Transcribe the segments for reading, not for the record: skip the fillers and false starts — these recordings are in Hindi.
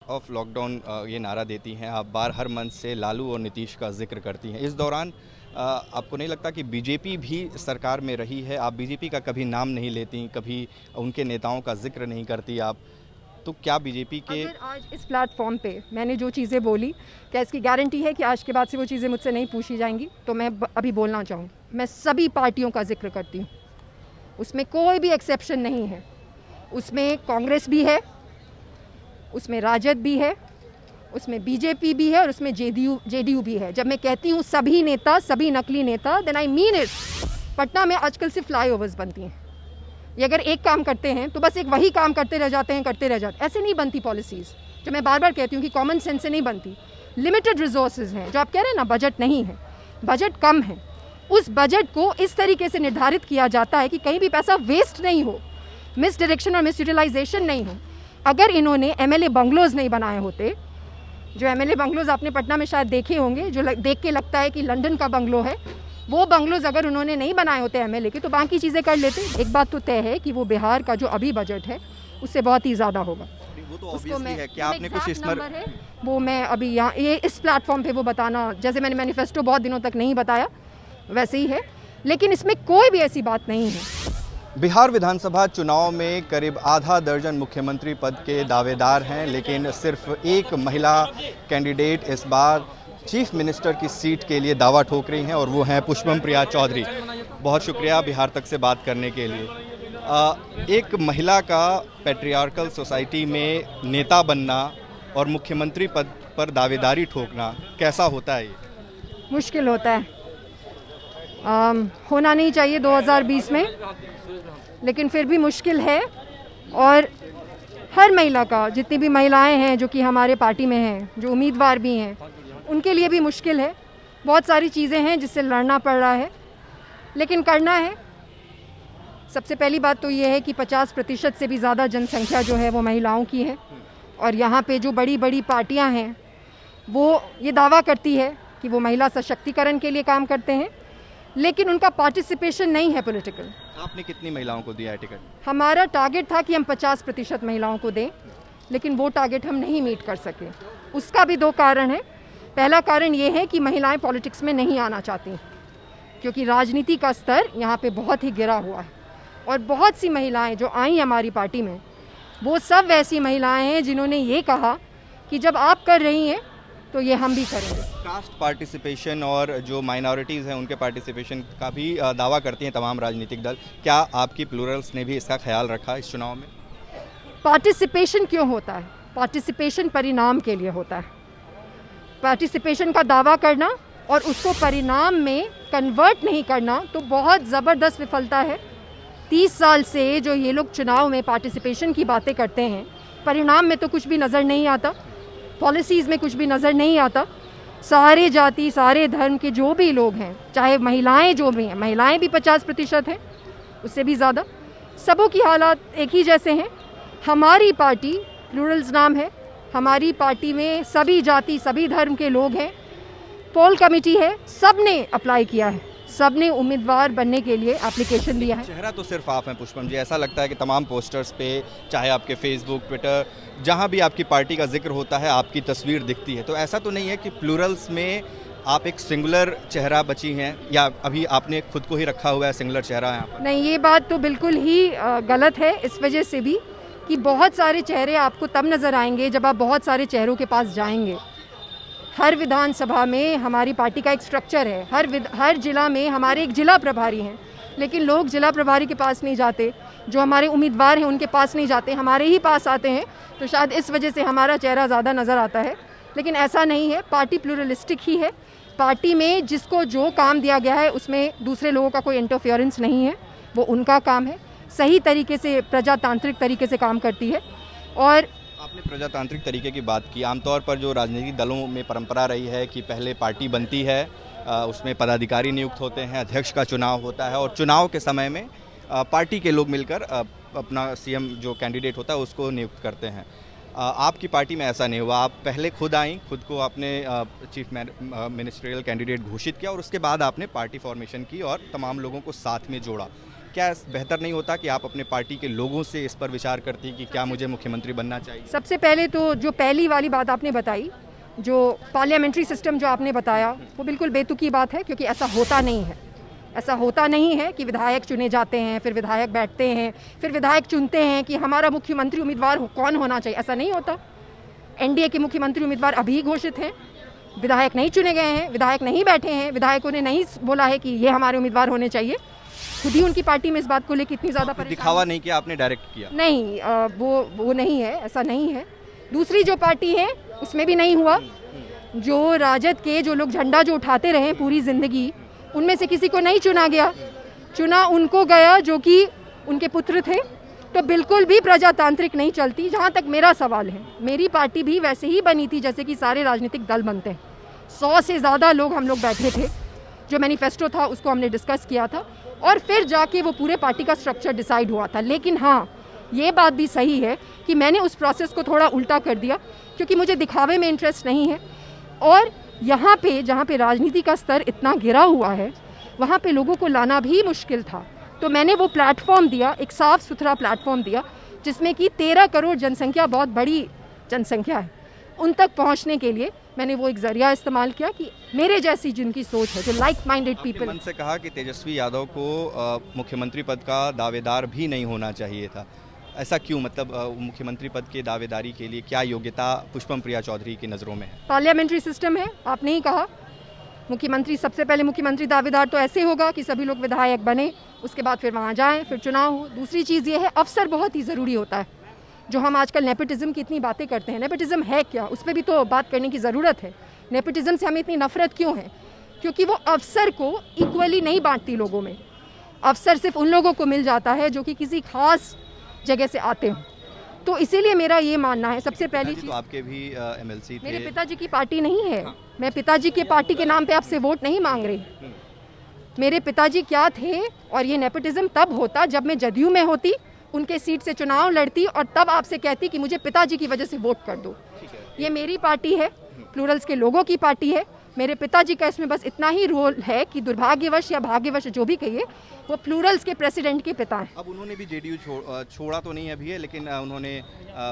ऑफ लॉकडाउन ये नारा देती हैं, आप बार हर मंच से लालू और नीतीश का जिक्र करती हैं। इस दौरान आपको नहीं लगता कि बीजेपी भी सरकार में रही है? आप बीजेपी का कभी नाम नहीं लेती, कभी उनके नेताओं का जिक्र नहीं करती आप, तो क्या बीजेपी के अगर आज इस प्लेटफॉर्म पे मैंने जो चीज़ें बोली, क्या इसकी गारंटी है कि आज के बाद से वो चीज़ें मुझसे नहीं पूछी जाएंगी? तो मैं अभी बोलना चाहूँ, मैं सभी पार्टियों का जिक्र करती हूँ, उसमें कोई भी एक्सेप्शन नहीं है। उसमें कांग्रेस भी है, उसमें राजद भी है, उसमें बीजेपी भी है और उसमें जेडीयू भी है। जब मैं कहती हूँ सभी नेता, सभी नकली नेता, then I mean it. Patna में आजकल सिर्फ फ्लाईओवर्स बनती हैं। ये अगर एक काम करते हैं तो बस एक वही काम करते रह जाते हैं। ऐसे नहीं बनती पॉलिसीज़। जो मैं बार बार कहती हूँ कि कॉमन सेंस से नहीं बनती। लिमिटेड रिसोर्सेज हैं, जो आप कह रहे हैं ना बजट नहीं है, बजट कम है, उस बजट को इस तरीके से निर्धारित किया जाता है कि कहीं भी पैसा वेस्ट नहीं हो, मिस डायरेक्शन और मिस यूटिलाइजेशन नहीं हो। अगर इन्होंने एमएलए बंगलोज नहीं बनाए होते, जो एमएलए बंगलोज आपने पटना में शायद देखे होंगे, जो देख के लगता है कि लंदन का बंगलो है, वो बंगलोज अगर उन्होंने नहीं बनाए होते एमएलए के, तो बाकी चीज़ें कर लेते। एक बात तो तय है कि वो बिहार का जो अभी बजट है उससे बहुत ही ज़्यादा होगा। वो तो ऑब्वियसली है। क्या आपने कुछ नंबर है वो मैं अभी यहाँ ये इस प्लेटफॉर्म पे वो बताना, जैसे मैंने मैनिफेस्टो बहुत दिनों तक नहीं बताया वैसे ही है, लेकिन इसमें कोई भी ऐसी बात नहीं है। बिहार विधानसभा चुनाव में करीब आधा दर्जन मुख्यमंत्री पद के दावेदार हैं, लेकिन सिर्फ एक महिला कैंडिडेट इस बार चीफ मिनिस्टर की सीट के लिए दावा ठोक रही हैं और वो हैं पुष्पम प्रिया चौधरी। बहुत शुक्रिया बिहार तक से बात करने के लिए। एक महिला का पैट्रियार्कल सोसाइटी में नेता बनना और मुख्यमंत्री पद पर दावेदारी ठोकना कैसा होता है? ये मुश्किल होता है, होना नहीं चाहिए 2020 में, लेकिन फिर भी मुश्किल है। और हर महिला का, जितनी भी महिलाएं हैं जो कि हमारे पार्टी में हैं, जो उम्मीदवार भी हैं, उनके लिए भी मुश्किल है। बहुत सारी चीज़ें हैं जिससे लड़ना पड़ रहा है, लेकिन करना है। सबसे पहली बात तो ये है कि 50% से भी ज़्यादा जनसंख्या जो है वो महिलाओं की है, और यहाँ पे जो बड़ी बड़ी पार्टियाँ हैं वो ये दावा करती है कि वो महिला सशक्तिकरण के लिए काम करते हैं, लेकिन उनका पार्टिसिपेशन नहीं है पॉलिटिकल। आपने कितनी महिलाओं को दिया है टिकट? हमारा टारगेट था कि हम 50% महिलाओं को दें, लेकिन वो टारगेट हम नहीं मीट कर सके। उसका भी दो कारण है। पहला कारण ये है कि महिलाएं पॉलिटिक्स में नहीं आना चाहती, क्योंकि राजनीति का स्तर यहाँ पे बहुत ही गिरा हुआ है, और बहुत सी महिलाएं जो आई हमारी पार्टी में, वो सब वैसी महिलाएं हैं जिन्होंने ये कहा कि जब आप कर रही हैं तो ये हम भी करेंगे। कास्ट पार्टिसिपेशन और जो माइनॉरिटीज़ हैं उनके पार्टिसिपेशन का भी दावा करती हैं तमाम राजनीतिक दल। क्या आपकी प्लूरल्स ने भी इसका ख्याल रखा इस चुनाव में? पार्टिसिपेशन क्यों होता है? पार्टिसिपेशन परिणाम के लिए होता है। पार्टिसिपेशन का दावा करना और उसको परिणाम में कन्वर्ट नहीं करना तो बहुत ज़बरदस्त विफलता है। 30 साल से जो ये लोग चुनाव में पार्टिसिपेशन की बातें करते हैं, परिणाम में तो कुछ भी नज़र नहीं आता, पॉलिसीज़ में कुछ भी नज़र नहीं आता। सारे जाति, सारे धर्म के जो भी लोग हैं, चाहे महिलाएं जो भी हैं, महिलाएं भी 50% हैं, उससे भी ज़्यादा, सबों की हालात एक ही जैसे हैं। हमारी पार्टी, प्लूरल्स नाम है, हमारी पार्टी में सभी जाति, सभी धर्म के लोग हैं। पोल कमेटी है, सब ने अप्लाई किया है, सब ने उम्मीदवार बनने के लिए एप्लीकेशन दिया है। चेहरा तो सिर्फ आप हैं पुष्पम जी, ऐसा लगता है कि तमाम पोस्टर्स पे, चाहे आपके फेसबुक, ट्विटर, जहाँ भी आपकी पार्टी का जिक्र होता है आपकी तस्वीर दिखती है। तो ऐसा तो नहीं है कि प्लूरल्स में आप एक सिंगुलर चेहरा बची हैं, या अभी आपने खुद को ही रखा हुआ है सिंगुलर चेहरा यहाँ पर? नहीं, ये बात तो बिल्कुल ही गलत है, इस वजह से भी कि बहुत सारे चेहरे आपको तब नज़र आएंगे जब आप बहुत सारे चेहरों के पास जाएंगे। हर विधानसभा में हमारी पार्टी का एक स्ट्रक्चर है, हर जिला में हमारे एक जिला प्रभारी हैं, लेकिन लोग जिला प्रभारी के पास नहीं जाते, जो हमारे उम्मीदवार हैं उनके पास नहीं जाते, हमारे ही पास आते हैं। तो शायद इस वजह से हमारा चेहरा ज़्यादा नज़र आता है, लेकिन ऐसा नहीं है। पार्टी प्लूरलिस्टिक ही है। पार्टी में जिसको जो काम दिया गया है उसमें दूसरे लोगों का कोई इंटरफेरेंस नहीं है, वो उनका काम है, सही तरीके से प्रजातांत्रिक तरीके से काम करती है। और आपने प्रजातांत्रिक तरीके की बात की। आमतौर पर जो राजनीतिक दलों में परंपरा रही है कि पहले पार्टी बनती है, उसमें पदाधिकारी नियुक्त होते हैं, अध्यक्ष का चुनाव होता है, और चुनाव के समय में पार्टी के लोग मिलकर अपना सीएम जो कैंडिडेट होता है उसको नियुक्त करते हैं। आपकी पार्टी में ऐसा नहीं हुआ। आप पहले खुद आई, खुद को आपने चीफ मिनिस्ट्रियल कैंडिडेट घोषित किया, और उसके बाद आपने पार्टी फॉर्मेशन की और तमाम लोगों को साथ में जोड़ा। क्या बेहतर नहीं होता कि आप अपने पार्टी के लोगों से इस पर विचार करती कि क्या मुझे मुख्यमंत्री बनना चाहिए? सबसे पहले तो जो पहली वाली बात आपने बताई, जो पार्लियामेंट्री सिस्टम जो आपने बताया, वो बिल्कुल बेतुकी बात है, क्योंकि ऐसा होता नहीं है। ऐसा होता नहीं है कि विधायक चुने जाते हैं, फिर विधायक बैठते हैं, फिर विधायक चुनते हैं कि हमारा मुख्यमंत्री उम्मीदवार कौन होना चाहिए। ऐसा नहीं होता। एनडीए के मुख्यमंत्री उम्मीदवार अभी घोषित हैं, विधायक नहीं चुने गए हैं, विधायक नहीं बैठे हैं, विधायकों ने नहीं बोला है कि ये हमारे उम्मीदवार होने चाहिए। खुद ही उनकी पार्टी में इस बात को लेकर इतनी ज़्यादा दिखावा नहीं किया आपने, डायरेक्ट किया? नहीं, वो नहीं है, ऐसा नहीं है। दूसरी जो पार्टी है उसमें भी नहीं हुआ। जो राजद के जो लोग झंडा जो उठाते रहे पूरी ज़िंदगी, उनमें से किसी को नहीं चुना गया। चुना उनको गया जो कि उनके पुत्र थे। तो बिल्कुल भी प्रजातांत्रिक नहीं चलती। जहाँ तक मेरा सवाल है, मेरी पार्टी भी वैसे ही बनी थी जैसे कि सारे राजनीतिक दल बनते हैं। 100 से ज़्यादा लोग हम लोग बैठे थे, जो मैनिफेस्टो था उसको हमने डिस्कस किया था, और फिर जाके वो पूरे पार्टी का स्ट्रक्चर डिसाइड हुआ था। लेकिन हाँ, ये बात भी सही है कि मैंने उस प्रोसेस को थोड़ा उल्टा कर दिया, क्योंकि मुझे दिखावे में इंटरेस्ट नहीं है। और यहाँ पे जहाँ पे राजनीति का स्तर इतना गिरा हुआ है, वहाँ पे लोगों को लाना भी मुश्किल था। तो मैंने वो प्लेटफॉर्म दिया, एक साफ़ सुथरा प्लेटफॉर्म दिया, जिसमें कि 13 करोड़ जनसंख्या, बहुत बड़ी जनसंख्या है, उन तक पहुँचने के लिए मैंने वो एक ज़रिया इस्तेमाल किया कि मेरे जैसी जिनकी सोच है, जो लाइक माइंडेड पीपल। मन से कहा कि तेजस्वी यादव को मुख्यमंत्री पद का दावेदार भी नहीं होना चाहिए था, ऐसा क्यों? मतलब मुख्यमंत्री पद के दावेदारी के लिए क्या योग्यता पुष्पम प्रिया चौधरी की नज़रों में है? पार्लियामेंट्री सिस्टम है, आपने ही कहा। मुख्यमंत्री, सबसे पहले मुख्यमंत्री दावेदार तो ऐसे होगा कि सभी लोग विधायक बने, उसके बाद फिर वहाँ जाएं, फिर चुनाव हो। दूसरी चीज़ ये है, अफसर बहुत ही ज़रूरी होता है। जो हम आजकल नेपोटिज्म की इतनी बातें करते हैं, नेपोटिज्म है क्या, उस पर भी तो बात करने की ज़रूरत है। नेपोटिज्म से हमें इतनी नफरत क्यों है? क्योंकि वो अफसर को इक्वली नहीं बांटती लोगों में। अफसर सिर्फ उन लोगों को मिल जाता है जो कि किसी खास जगह से आते हो। तो इसीलिए मेरा ये मानना है, सबसे पहली चीज़, तो आपके भी एमएलसी थे। मेरे पिताजी की पार्टी नहीं है। मैं पिताजी के पार्टी के नाम पे आपसे वोट नहीं मांग रही। मेरे पिताजी क्या थे, और ये नेपोटिज्म तब होता जब मैं जदयू में होती, उनके सीट से चुनाव लड़ती, और तब आपसे कहती कि मुझे पिताजी की वजह से वोट कर दो। ये मेरी पार्टी है, प्लूरल्स के लोगों की पार्टी है। मेरे पिताजी का इसमें बस इतना ही रोल है कि दुर्भाग्यवश या भाग्यवश जो भी कहिए, वो प्लूरल्स के प्रेसिडेंट के पिता हैं। अब उन्होंने भी जेडीयू छोड़ा तो नहीं अभी है, लेकिन उन्होंने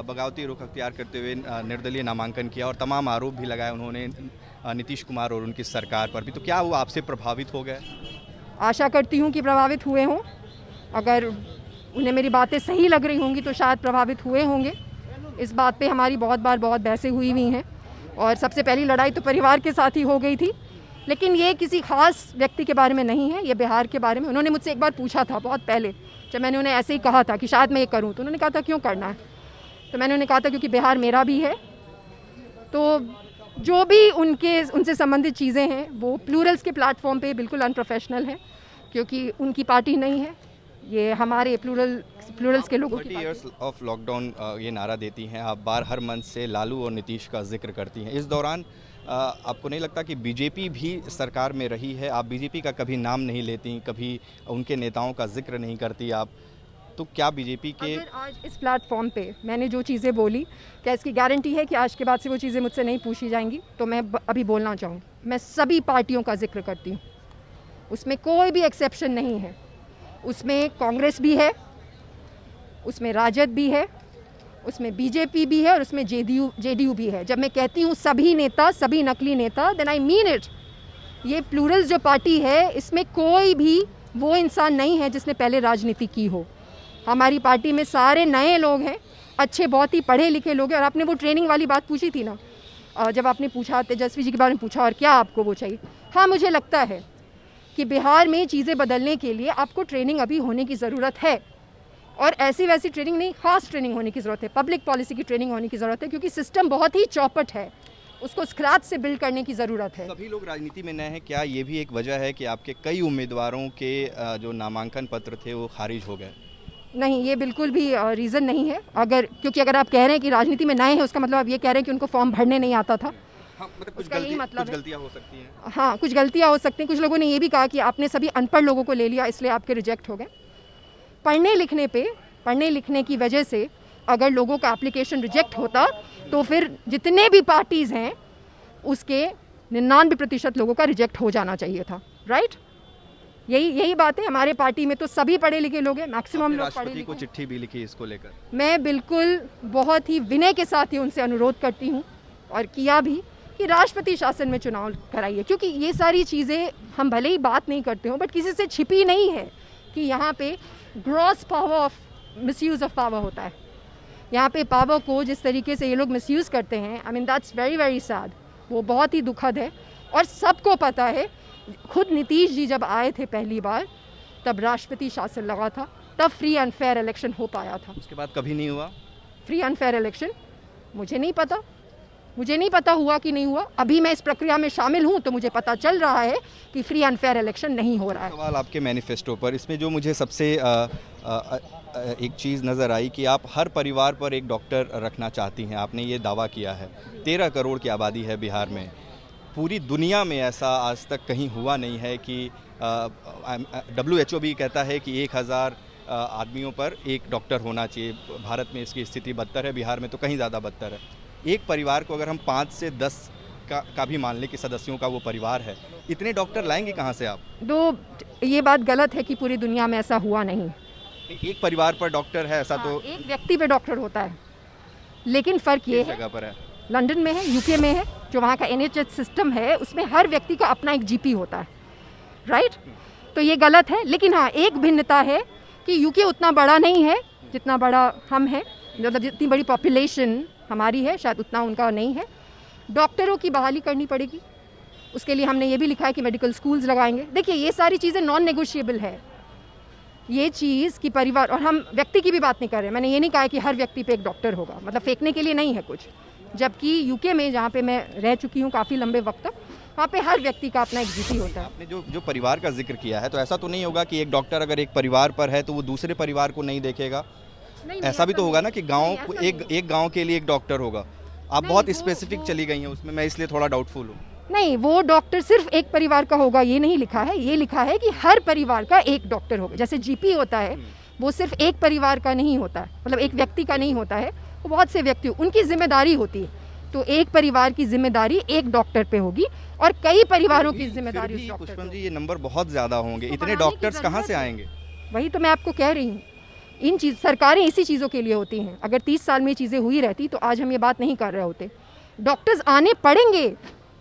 बगावती रुख अख्तियार करते हुए निर्दलीय नामांकन किया, और तमाम आरोप भी लगाए उन्होंने नीतीश कुमार और उनकी सरकार पर भी। तो क्या वो आपसे प्रभावित हो गए? आशा करती हूँ कि प्रभावित हुए हों। अगर उन्हें मेरी बातें सही लग रही होंगी तो शायद प्रभावित हुए होंगे। इस बात पे हमारी बहुत बार बहुत बहसें हुई हैं, और सबसे पहली लड़ाई तो परिवार के साथ ही हो गई थी। लेकिन ये किसी खास व्यक्ति के बारे में नहीं है, ये बिहार के बारे में। उन्होंने मुझसे एक बार पूछा था बहुत पहले, जब मैंने उन्हें ऐसे ही कहा था कि शायद मैं ये करूं, तो उन्होंने कहा था क्यों करना है? तो मैंने उन्हें कहा था क्योंकि बिहार मेरा भी है। तो जो भी उनसे संबंधित चीज़ें हैं वो प्लूरल्स के प्लेटफॉर्म पे बिल्कुल अनप्रोफेशनल है, क्योंकि उनकी पार्टी नहीं है, ये हमारे प्लूरल्स के लोगों की 30 इयर्स ऑफ लॉकडाउन ये नारा देती हैं आप, बार हर मंच से लालू और नीतीश का जिक्र करती हैं। इस दौरान आपको नहीं लगता कि बीजेपी भी सरकार में रही है? आप बीजेपी का कभी नाम नहीं लेती, कभी उनके नेताओं का जिक्र नहीं करती आप, तो क्या बीजेपी के... अगर आज इस प्लेटफॉर्म पे मैंने जो चीज़ें बोली, क्या इसकी गारंटी है कि आज के बाद से वो चीज़ें मुझसे नहीं पूछी जाएंगी? तो मैं अभी बोलना चाहूँगी, मैं सभी पार्टियों का जिक्र करती हूँ, उसमें कोई भी एक्सेप्शन नहीं है। उसमें कांग्रेस भी है, उसमें राजद भी है, उसमें बीजेपी भी है, और उसमें जेडीयू भी है। जब मैं कहती हूँ सभी नेता, सभी नकली नेता, देन आई मीन इट। ये प्लूरल्स जो पार्टी है, इसमें कोई भी वो इंसान नहीं है जिसने पहले राजनीति की हो। हमारी पार्टी में सारे नए लोग हैं, अच्छे, बहुत ही पढ़े लिखे लोग हैं। और आपने वो ट्रेनिंग वाली बात पूछी थी ना, जब आपने पूछा तेजस्वी जी के बारे में पूछा और क्या आपको वो चाहिए, हाँ, मुझे लगता है कि बिहार में चीज़ें बदलने के लिए आपको ट्रेनिंग अभी होने की ज़रूरत है। और ऐसी वैसी ट्रेनिंग नहीं, खास ट्रेनिंग होने की ज़रूरत है, पब्लिक पॉलिसी की ट्रेनिंग होने की ज़रूरत है, क्योंकि सिस्टम बहुत ही चौपट है, उसको स्क्रैच से बिल्ड करने की ज़रूरत है। सभी लोग राजनीति में नए हैं, क्या ये भी एक वजह है कि आपके कई उम्मीदवारों के जो नामांकन पत्र थे वो खारिज हो गए? नहीं, ये बिल्कुल भी रीज़न नहीं है। क्योंकि अगर आप कह रहे हैं कि राजनीति में नए हैं, उसका मतलब आप ये कह रहे हैं कि उनको फॉर्म भरने नहीं आता था। हाँ, मतलब कुछ गलतियाँ हो सकती हैं। हाँ, कुछ गलतियाँ हो सकती हैं। कुछ लोगों ने ये भी कहा कि आपने सभी अनपढ़ लोगों को ले लिया, इसलिए आपके रिजेक्ट हो गए। पढ़ने लिखने की वजह से अगर लोगों का एप्लीकेशन रिजेक्ट होता, तो फिर जितने भी पार्टीज़ हैं उसके 99% लोगों का रिजेक्ट हो जाना चाहिए था, राइट? यही बात है। हमारे पार्टी में तो सभी पढ़े लिखे लोग हैं, मैक्सिमम लोग पढ़े राष्ट्रपति को लिखे हैं। चिट्ठी भी लिखी इसको लेकर। मैं बिल्कुल बहुत ही विनय के साथ ही उनसे अनुरोध करती हूँ और किया भी कि राष्ट्रपति शासन में चुनाव कराइए, क्योंकि ये सारी चीज़ें हम भले ही बात नहीं करते हो बट किसी से छिपी नहीं है कि यहाँ पे gross power of misuse of power होता है। यहाँ पे पावर को जिस तरीके से ये लोग मिसयूज़ करते हैं, I mean that's very very sad. वो बहुत ही दुखद है और सबको पता है। खुद नीतीश जी जब आए थे पहली बार तब राष्ट्रपति शासन लगा था, तब फ्री एंड फेयर इलेक्शन हो पाया था। उसके बाद कभी नहीं हुआ। फ्री एंड फेयर इलेक्शन मुझे नहीं पता हुआ कि नहीं हुआ। अभी मैं इस प्रक्रिया में शामिल हूँ तो मुझे पता चल रहा है कि फ्री एंड फेयर इलेक्शन नहीं हो रहा है। सवाल आपके मैनिफेस्टो पर, इसमें जो मुझे सबसे एक चीज़ नज़र आई कि आप हर परिवार पर एक डॉक्टर रखना चाहती हैं। आपने ये दावा किया है। 13 करोड़ की आबादी है बिहार में। पूरी दुनिया में ऐसा आज तक कहीं हुआ नहीं है कि WHO भी कहता है कि 1000 आदमियों पर एक डॉक्टर होना चाहिए। भारत में इसकी स्थिति बदतर है, बिहार में तो कहीं ज़्यादा बदतर है। एक परिवार को अगर हम 5 से 10 का भी मान लें कि सदस्यों का वो परिवार है, इतने डॉक्टर लाएंगे कहाँ से आप? ये बात गलत है कि पूरी दुनिया में ऐसा हुआ नहीं। एक परिवार पर डॉक्टर है ऐसा तो एक व्यक्ति पे डॉक्टर होता है, लेकिन फ़र्क ये किस है जगह पर है? लंदन में है, यूके में है, जो वहाँ का NHS सिस्टम है उसमें हर व्यक्ति का अपना एक GP होता है, राइट? तो ये गलत है। लेकिन हाँ, एक भिन्नता है कि यूके उतना बड़ा नहीं है जितना बड़ा हम हैं, मतलब जितनी बड़ी पॉपुलेशन हमारी है शायद उतना उनका नहीं है। डॉक्टरों की बहाली करनी पड़ेगी, उसके लिए हमने ये भी लिखा है कि मेडिकल स्कूल्स लगाएंगे। देखिए ये सारी चीज़ें नॉन नेगोशिएबल है। ये चीज़ कि परिवार, और हम व्यक्ति की भी बात नहीं कर रहे। मैंने ये नहीं कहा कि हर व्यक्ति पे एक डॉक्टर होगा, मतलब फेंकने के लिए नहीं है कुछ। जबकि यूके में जहाँ पे मैं रह चुकी हूँ काफ़ी लंबे वक्त तक, वहाँ पे हर व्यक्ति का अपना एक GP होता है। आपने जो परिवार का जिक्र किया है, तो ऐसा तो नहीं होगा कि एक डॉक्टर अगर एक परिवार पर है तो वो दूसरे परिवार को नहीं देखेगा? नहीं, ऐसा भी तो होगा ना कि गांव नहीं, एक गांव के लिए एक डॉक्टर होगा। आप नहीं, बहुत वो- स्पेसिफिक वो- चली गई हैं उसमें, मैं इसलिए थोड़ा डाउटफुल हूँ। नहीं, वो डॉक्टर सिर्फ एक परिवार का होगा ये नहीं लिखा है। ये लिखा है कि हर परिवार का एक डॉक्टर होगा। जैसे GP होता है वो सिर्फ एक परिवार का नहीं होता है, मतलब एक व्यक्ति का नहीं होता है, वो बहुत से व्यक्ति उनकी जिम्मेदारी होती है। तो एक परिवार की जिम्मेदारी एक डॉक्टर पे होगी और कई परिवारों की जिम्मेदारी उस डॉक्टर पे पुष्पम जी, होगी। ये नंबर बहुत ज़्यादा होंगे। इसको इतने बढ़ाने की डॉक्टर्स कहाँ से ज़रूरत है। आएंगे? वही तो मैं आपको कह रही हूँ। सरकारें इसी चीज़ों के लिए होती हैं। अगर 30 साल में ये चीज़ें हुई रहती तो आज हम ये बात नहीं कर रहे होते। डॉक्टर्स आने पड़ेंगे,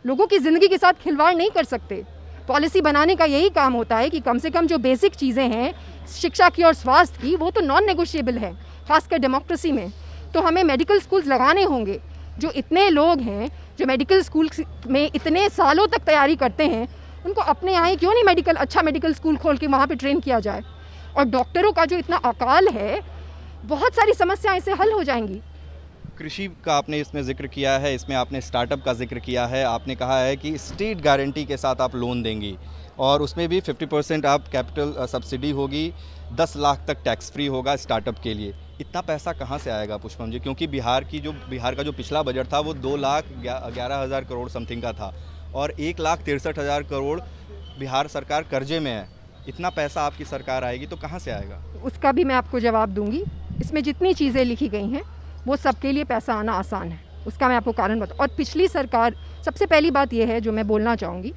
लोगों की ज़िंदगी के साथ खिलवाड़ नहीं कर सकते। पॉलिसी बनाने का यही काम होता है कि कम से कम जो बेसिक चीज़ें हैं शिक्षा की और स्वास्थ्य की, वो तो नॉन नेगोशिएबल है, खासकर डेमोक्रेसी में। तो हमें मेडिकल स्कूल्स लगाने होंगे। जो इतने लोग हैं जो मेडिकल स्कूल में इतने सालों तक तैयारी करते हैं, उनको अपने यहाँ ही क्यों नहीं अच्छा मेडिकल स्कूल खोल के वहाँ पे ट्रेन किया जाए? और डॉक्टरों का जो इतना अकाल है, बहुत सारी समस्याएं इससे हल हो जाएंगी। कृषि का आपने इसमें जिक्र किया है, इसमें आपने स्टार्टअप का जिक्र किया है। आपने कहा है कि स्टेट गारंटी के साथ आप लोन देंगी और उसमें भी 50% आप कैपिटल सब्सिडी होगी, 10 लाख तक टैक्स फ्री होगा स्टार्टअप के लिए। इतना पैसा कहाँ से आएगा पुष्पम जी? क्योंकि बिहार का जो पिछला बजट था वो 2,11,000 करोड़ समथिंग का था और 1,63,000 करोड़ बिहार सरकार कर्जे में है। इतना पैसा आपकी सरकार आएगी तो कहाँ से आएगा? उसका भी मैं आपको जवाब दूंगी। इसमें जितनी चीज़ें लिखी गई हैं वो सबके लिए पैसा आना आसान है, उसका मैं आपको कारण बताऊँ। और पिछली सरकार, सबसे पहली बात ये है जो मैं बोलना चाहूँगी,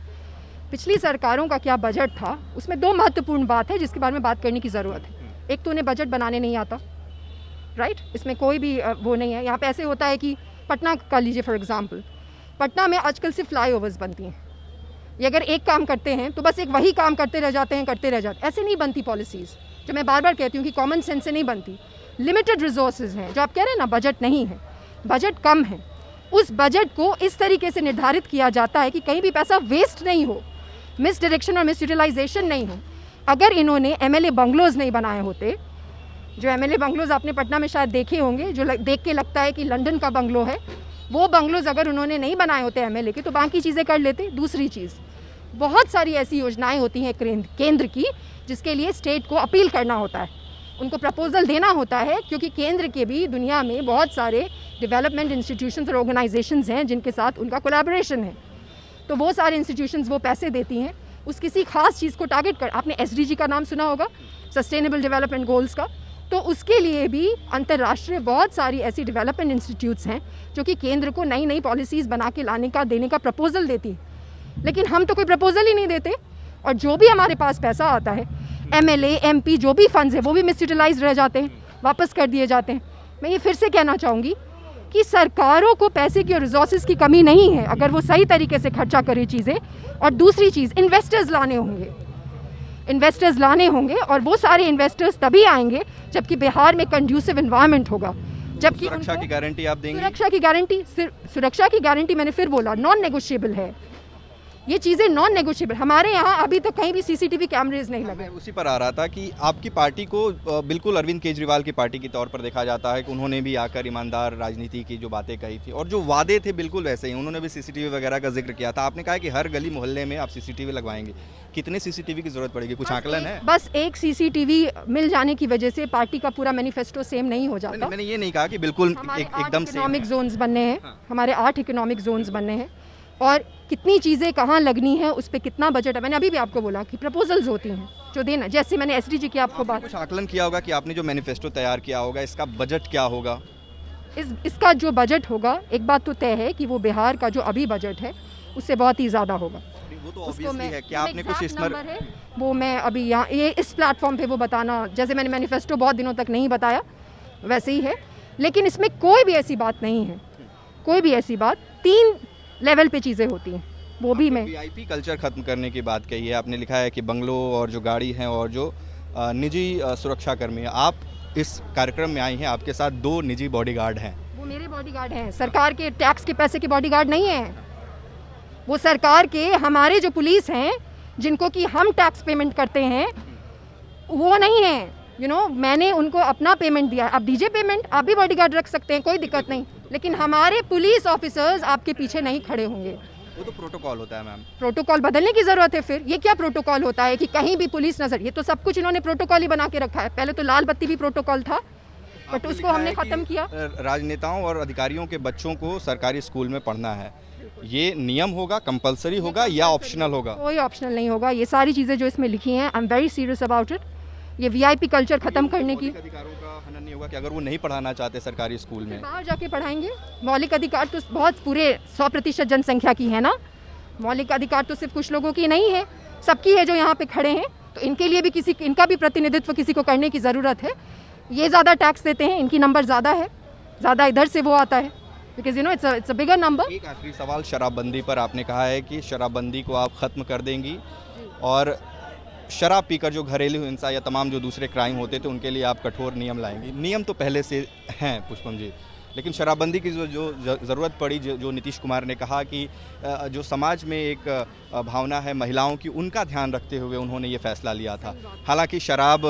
पिछली सरकारों का क्या बजट था, उसमें 2 महत्वपूर्ण बात है जिसके बारे में बात करने की ज़रूरत है। एक तो उन्हें बजट बनाने नहीं आता, राइट? इसमें कोई भी वो नहीं है। यहाँ पे ऐसे होता है कि पटना का लीजिए फॉर एग्जांपल, पटना में आजकल सिर्फ फ्लाईओवर्स बनती हैं। ये अगर एक काम करते हैं तो बस एक वही काम करते रह जाते हैं। ऐसे नहीं बनती पॉलिसीज़। जो मैं बार बार कहती हूँ कि कॉमन सेंस से नहीं बनती। लिमिटेड रिसोर्सेज हैं, जो आप कह रहे हैं ना बजट नहीं है, बजट कम है, उस बजट को इस तरीके से निर्धारित किया जाता है कि कहीं भी पैसा वेस्ट नहीं हो, मिस डायरेक्शन और मिस यूटिलाइजेशन नहीं हो। अगर इन्होंने MLA बंगलोज नहीं बनाए होते, जो MLA बंगलोज आपने पटना में शायद देखे होंगे, जो देख के लगता है कि लंदन का बंगलो है, वो बंगलोज अगर उन्होंने नहीं बनाए होते MLA के, तो बाकी चीज़ें कर लेते। दूसरी चीज़, बहुत सारी ऐसी योजनाएं होती हैं केंद्र की जिसके लिए स्टेट को अपील करना होता है, उनको प्रपोजल देना होता है, क्योंकि केंद्र के भी दुनिया में बहुत सारे डेवलपमेंट इंस्टीट्यूशंस और ऑर्गेनाइजेशंस हैं जिनके साथ उनका कोलैबोरेशन है। तो वो सारे इंस्टीट्यूशंस वो पैसे देती हैं उस किसी खास चीज़ को टारगेट कर। आपने SDG का नाम सुना होगा, सस्टेनेबल डेवलपमेंट गोल्स का। तो उसके लिए भी अंतर्राष्ट्रीय बहुत सारी ऐसी डेवलपमेंट इंस्टीट्यूट्स हैं जो कि केंद्र को नई नई पॉलिसीज़ बना के देने का प्रपोजल देती है। लेकिन हम तो कोई प्रपोजल ही नहीं देते। और जो भी हमारे पास पैसा आता है, MLA MP जो भी फंड्स है वो भी मिसयूटिलाइज रह जाते हैं, वापस कर दिए जाते हैं। मैं ये फिर से कहना चाहूँगी कि सरकारों को पैसे की और रिसोर्सेज की कमी नहीं है अगर वो सही तरीके से खर्चा करें चीज़ें। और दूसरी चीज़, इन्वेस्टर्स लाने होंगे और वो सारे इन्वेस्टर्स तभी आएंगे जबकि बिहार में कंड्यूसिव एनवायरनमेंट होगा, जबकि सुरक्षा की गारंटी आप देंगे? सुरक्षा की गारंटी मैंने फिर बोला नॉन नेगोशिएबल है, ये चीज़ें नॉन नेगोशिएबल। हमारे यहाँ अभी तक कहीं भी CCTV कैमरेज नहीं लगे। मैं उसी पर आ रहा था कि आपकी पार्टी को बिल्कुल अरविंद केजरीवाल की पार्टी के तौर पर देखा जाता है कि उन्होंने भी आकर ईमानदार राजनीति की जो बातें कही थी और जो वादे थे बिल्कुल वैसे ही, उन्होंने भी CCTV वगैरह का जिक्र किया था। आपने कहा कि हर गली मोहल्ले में आप CCTV लगवाएंगे। कितने CCTV की जरूरत पड़ेगी, कुछ आकलन है? बस एक CCTV मिल जाने की वजह से पार्टी का पूरा मैनिफेस्टो सेम नहीं हो जाता। मैंने ये नहीं कहा कि बिल्कुल एकदम से इकोनॉमिक जोन्स बनने हैं, हमारे 8 इकोनॉमिक जोन्स बनने हैं और कितनी चीज़ें कहाँ लगनी है उस पर कितना बजट है। मैंने अभी भी आपको बोला कि प्रपोजल्स होती हैं जो देना, जैसे मैंने SDG की आपको बात, कुछ आकलन किया होगा कि आपने जो मैनिफेस्टो तैयार किया होगा इसका बजट क्या होगा? इसका जो बजट होगा, एक बात तो तय है कि वो बिहार का जो अभी बजट है उससे बहुत ही ज़्यादा होगा। वो तो ऑब्वियसली है कि आपने कुछ नंबर है वो मैं अभी यहाँ ये इस प्लेटफॉर्म पे वो बताना, जैसे मैंने मैनिफेस्टो बहुत दिनों तक नहीं बताया वैसे ही है, लेकिन इसमें कोई भी ऐसी बात नहीं है, कोई भी ऐसी बात। 3 लेवल पे चीज़ें होती हैं, वो भी मैं VIP कल्चर खत्म करने की बात कही है। आपने लिखा है कि बंगलों और जो गाड़ी हैं और जो निजी सुरक्षा कर्मी हैं, आप इस कार्यक्रम में आई हैं, आपके साथ 2 निजी बॉडीगार्ड हैं। वो मेरे बॉडीगार्ड हैं, सरकार के टैक्स के पैसे के बॉडीगार्ड नहीं हैं। वो सरकार के हमारे जो पुलिस हैं जिनको कि हम टैक्स पेमेंट करते हैं वो नहीं है। मैंने उनको अपना पेमेंट दिया है, आप दीजिए पेमेंट, आप भी बॉडीगार्ड रख सकते हैं, कोई दिक्कत नहीं, लेकिन हमारे पुलिस ऑफिसर्स आपके पीछे नहीं खड़े होंगे। वो तो प्रोटोकॉल होता है मैम। प्रोटोकॉल बदलने की जरूरत है। फिर ये क्या प्रोटोकॉल होता है कि कहीं भी पुलिस नजर, ये तो सब कुछ इन्होंने प्रोटोकॉल ही बना के रखा है। पहले तो लाल बत्ती भी प्रोटोकॉल था बट उसको हमने खत्म किया। राजनेताओं और अधिकारियों के बच्चों को सरकारी स्कूल में पढ़ना है, ये नियम होगा, कंपलसरी होगा या ऑप्शनल होगा? कोई ऑप्शनल नहीं होगा। ये सारी चीज़ें जो इसमें लिखी हैं, I am very serious about it. ये VIP कल्चर खत्म करने की अधिकारों का हनन नहीं होगा कि अगर वो नहीं पढ़ाना चाहते सरकारी स्कूल में, बाहर जाके पढ़ाएंगे। मौलिक अधिकार तो बहुत पूरे 100% जनसंख्या की है ना, मौलिक अधिकार तो सिर्फ कुछ लोगों की नहीं है, सबकी है जो यहाँ पे खड़े हैं। तो इनके लिए भी इनका भी प्रतिनिधित्व किसी को करने की ज़रूरत है। ये ज़्यादा टैक्स देते हैं, इनकी नंबर ज़्यादा है, ज़्यादा इधर से वो आता है, because it's a bigger number. एक आखिरी सवाल, शराबबंदी पर आपने कहा है कि शराबबंदी को आप ख़त्म कर देंगी और शराब पीकर जो घरेलू हिंसा या तमाम जो दूसरे क्राइम होते थे उनके लिए आप कठोर नियम लाएंगी। नियम तो पहले से हैं पुष्पम जी, लेकिन शराबबंदी की जो ज़रूरत पड़ी, जो नीतीश कुमार ने कहा कि जो समाज में एक भावना है महिलाओं की, उनका ध्यान रखते हुए उन्होंने ये फैसला लिया था। हालांकि शराब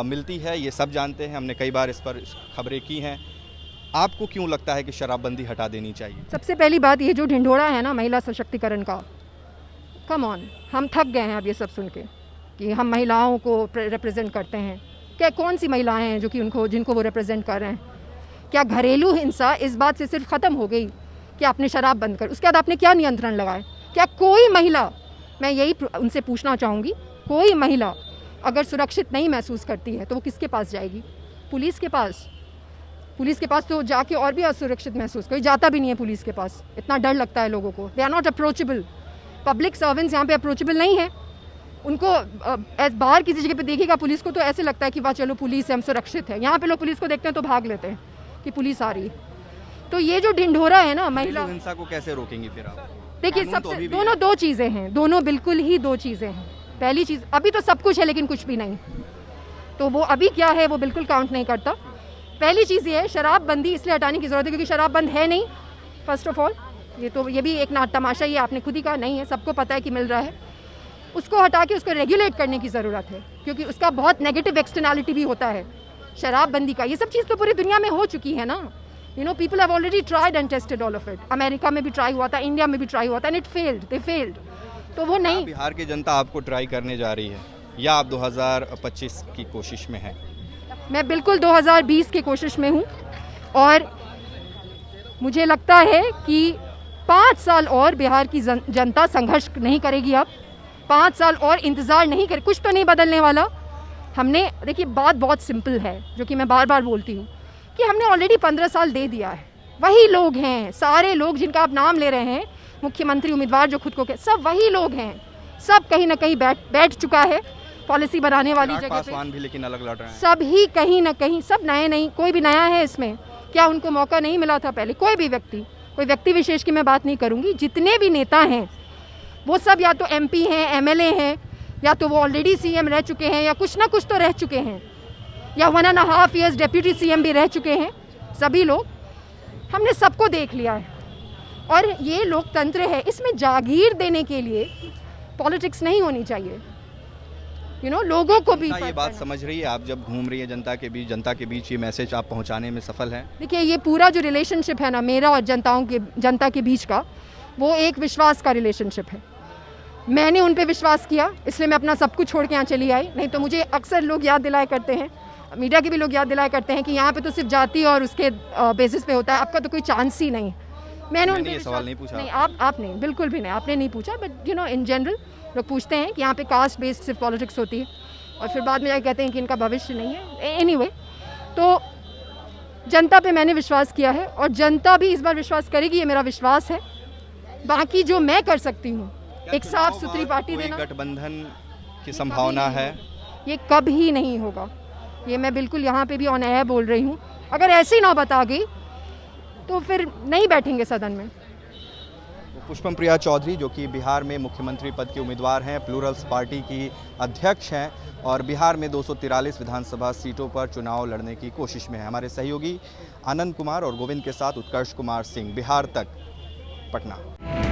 मिलती है, ये सब जानते हैं, हमने कई बार इस पर खबरें की हैं। आपको क्यों लगता है कि शराबबंदी हटा देनी चाहिए? सबसे पहली बात, ये जो ढिंढोरा है ना महिला सशक्तिकरण का, कम ऑन, हम थक गए हैं अब ये सब सुन के कि हम महिलाओं को रिप्रेजेंट करते हैं। क्या कौन सी महिलाएं हैं जो कि जिनको वो रिप्रेजेंट कर रहे हैं? क्या घरेलू हिंसा इस बात से सिर्फ ख़त्म हो गई कि आपने शराब बंद कर, उसके बाद आपने क्या नियंत्रण लगाए? क्या कोई महिला, मैं यही उनसे पूछना चाहूँगी, कोई महिला अगर सुरक्षित नहीं महसूस करती है तो वो किसके पास जाएगी? पुलिस के पास। पुलिस के पास तो जाके और भी असुरक्षित महसूस, कोई जाता भी नहीं है पुलिस के पास, इतना डर लगता है लोगों को। They are not approachable. Public servants यहाँ पे अप्रोचेबल नहीं है। उनको बाहर किसी जगह पे देखेगा पुलिस को तो ऐसे लगता है कि वाह चलो पुलिस है, हम सुरक्षित है। यहाँ पे लोग पुलिस को देखते हैं तो भाग लेते हैं कि पुलिस आ रही है। तो ये जो ढिंढोरा है ना महिला हिंसा को कैसे रोकेंगी फिर आप? देखिए, सबसे दोनों 2 चीज़ें हैं, दोनों बिल्कुल ही 2 चीज़ें हैं। पहली चीज़, अभी तो सब कुछ है लेकिन कुछ भी नहीं, तो वो अभी क्या है वो बिल्कुल काउंट नहीं करता। पहली चीज़ ये है, शराबबंदी इसलिए हटाने की ज़रूरत है क्योंकि शराब बंद है नहीं, फर्स्ट ऑफ ऑल। ये भी एक तमाशा ही है, आपने खुद ही कहा नहीं है, सबको पता है कि मिल रहा है। उसको हटा के उसको रेगुलेट करने की ज़रूरत है क्योंकि उसका बहुत नेगेटिव एक्सटर्नैलिटी भी होता है शराबबंदी का। ये सब चीज़ तो पूरी दुनिया में हो चुकी है ना। People have already tried and tested all of it. America में भी ट्राई हुआ था, इंडिया में भी ट्राई हुआ था, and it failed, they failed. तो वो नहीं, बिहार की जनता आपको ट्राई करने जा रही है या आप 2025 की कोशिश में हैं? मैं बिल्कुल 2020 की कोशिश में हूँ और मुझे लगता है कि 5 साल और बिहार की जनता संघर्ष नहीं करेगी। अब 5 साल और इंतज़ार नहीं करे, कुछ तो नहीं बदलने वाला। हमने, देखिए बात बहुत सिंपल है जो कि मैं बार बार बोलती हूँ कि हमने ऑलरेडी 15 साल दे दिया है। वही लोग हैं, सारे लोग जिनका आप नाम ले रहे हैं, मुख्यमंत्री उम्मीदवार जो खुद को सब वही लोग हैं। सब कहीं ना कहीं बैठ चुका है पॉलिसी बनाने वाली चिराग जगह पे। पासवान भी लेकिन अलग लड़ रहे हैं। सब ही कहीं ना कहीं, सब नए नहीं, कोई भी नया है इसमें? क्या उनको मौका नहीं मिला था पहले? कोई भी व्यक्ति, कोई व्यक्ति विशेष की मैं बात नहीं करूंगी, जितने भी नेता हैं वो सब या तो एमपी हैं, एमएलए हैं, या तो वो ऑलरेडी सीएम रह चुके हैं, या कुछ ना कुछ तो रह चुके हैं, या 1.5 ईयर्स डेप्यूटी सीएम भी रह चुके हैं। सभी लोग, हमने सबको देख लिया है। और ये लोकतंत्र है, इसमें जागीर देने के लिए पॉलिटिक्स नहीं होनी चाहिए। लोगों को भी ये बात समझ रही है आप, जब घूम रही है जनता के बीच ये मैसेज आप पहुंचाने में सफल हैं? देखिए, ये पूरा जो रिलेशनशिप है ना मेरा और जनता के बीच का, वो एक विश्वास का रिलेशनशिप है। मैंने उन पे विश्वास किया, इसलिए मैं अपना सब कुछ छोड़ के यहाँ चली आई। नहीं तो मुझे अक्सर लोग याद दिलाया करते हैं, मीडिया के भी लोग याद दिलाया करते हैं कि यहाँ पे तो सिर्फ जाति और उसके बेसिस पे होता है, आपका तो कोई चांस ही नहीं। मैंने उन पे ये सवाल नहीं पूछा। नहीं, आप नहीं, बिल्कुल भी नहीं, आपने नहीं पूछा। बट इन जनरल लोग पूछते हैं कि यहाँ पे कास्ट बेस्ड सिर्फ पॉलिटिक्स होती है, और फिर बाद में जाके कहते हैं कि इनका भविष्य नहीं है। एनीवे, तो जनता पे मैंने विश्वास किया है, और जनता भी इस बार विश्वास करेगी, ये मेरा विश्वास है। बाकी जो मैं कर सकती हूँ, एक साफ सुथरी पार्टी देना, गठबंधन की संभावना है, ये कभी नहीं होगा। ये मैं बिल्कुल यहाँ पे भी ऑन एयर बोल रही हूँ। अगर ऐसी नौबत आ गई तो फिर नहीं बैठेंगे सदन में। पुष्पम प्रिया चौधरी, जो कि बिहार में मुख्यमंत्री पद के उम्मीदवार हैं, प्लूरल्स पार्टी की अध्यक्ष हैं, और बिहार में 243 विधानसभा सीटों पर चुनाव लड़ने की कोशिश में है। हमारे सहयोगी आनंद कुमार और गोविंद के साथ उत्कर्ष कुमार सिंह, बिहार तक, पटना।